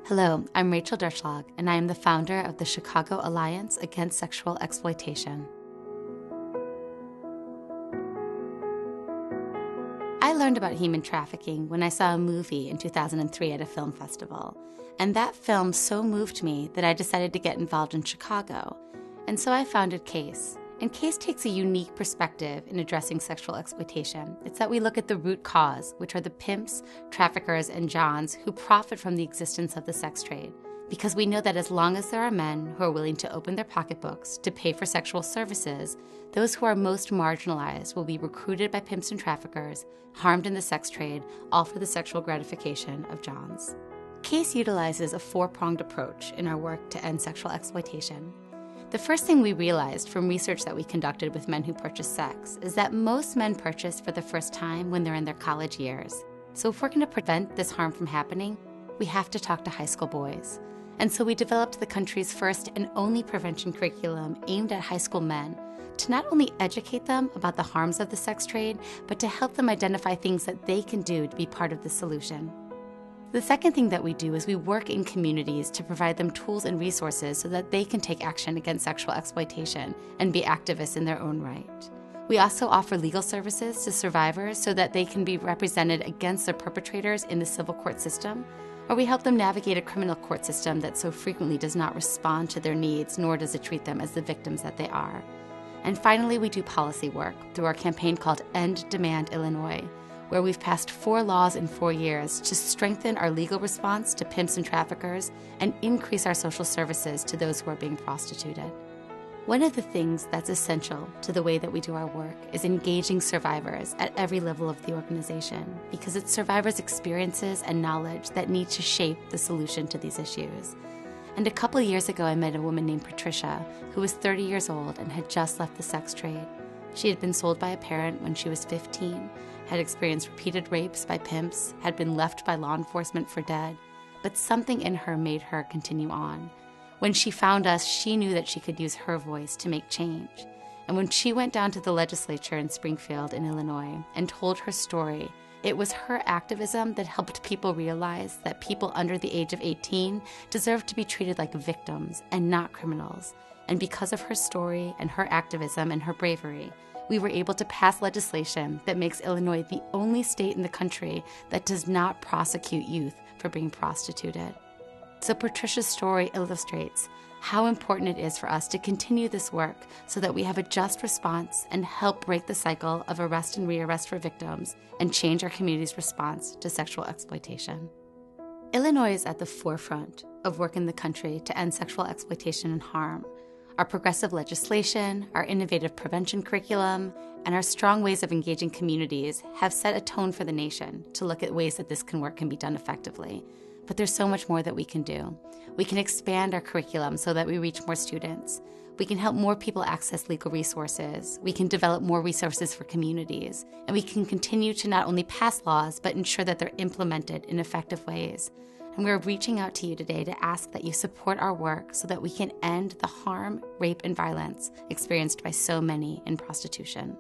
Hello, I'm Rachel Derschlag, and I am the founder of the Chicago Alliance Against Sexual Exploitation. I learned about human trafficking when I saw a movie in 2003 at a film festival, and that film so moved me that I decided to get involved in Chicago, and so I founded CASE. And CASE takes a unique perspective in addressing sexual exploitation. It's that we look at the root cause, which are the pimps, traffickers, and johns who profit from the existence of the sex trade. Because we know that as long as there are men who are willing to open their pocketbooks to pay for sexual services, those who are most marginalized will be recruited by pimps and traffickers, harmed in the sex trade, all for the sexual gratification of johns. CASE utilizes a four-pronged approach in our work to end sexual exploitation. The first thing we realized from research that we conducted with men who purchase sex is that most men purchase for the first time when they're in their college years. So if we're going to prevent this harm from happening, we have to talk to high school boys. And so we developed the country's first and only prevention curriculum aimed at high school men to not only educate them about the harms of the sex trade, but to help them identify things that they can do to be part of the solution. The second thing that we do is we work in communities to provide them tools and resources so that they can take action against sexual exploitation and be activists in their own right. We also offer legal services to survivors so that they can be represented against their perpetrators in the civil court system, or we help them navigate a criminal court system that so frequently does not respond to their needs, nor does it treat them as the victims that they are. And finally, we do policy work through our campaign called End Demand Illinois, where we've passed 4 laws in 4 years to strengthen our legal response to pimps and traffickers and increase our social services to those who are being prostituted. One of the things that's essential to the way that we do our work is engaging survivors at every level of the organization, because it's survivors' experiences and knowledge that need to shape the solution to these issues. And a couple years ago, I met a woman named Patricia, who was 30 years old and had just left the sex trade. She had been sold by a parent when she was 15, had experienced repeated rapes by pimps, had been left by law enforcement for dead, but something in her made her continue on. When she found us, she knew that she could use her voice to make change. And when she went down to the legislature in Springfield in Illinois and told her story, it was her activism that helped people realize that people under the age of 18 deserve to be treated like victims and not criminals. And because of her story and her activism and her bravery, we were able to pass legislation that makes Illinois the only state in the country that does not prosecute youth for being prostituted. So Patricia's story illustrates how important it is for us to continue this work so that we have a just response and help break the cycle of arrest and rearrest for victims and change our community's response to sexual exploitation. Illinois is at the forefront of work in the country to end sexual exploitation and harm. Our progressive legislation, our innovative prevention curriculum, and our strong ways of engaging communities have set a tone for the nation to look at ways that this work can be done effectively. But there's so much more that we can do. We can expand our curriculum so that we reach more students. We can help more people access legal resources. We can develop more resources for communities. And we can continue to not only pass laws, but ensure that they're implemented in effective ways. And we're reaching out to you today to ask that you support our work so that we can end the harm, rape, and violence experienced by so many in prostitution.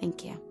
Thank you.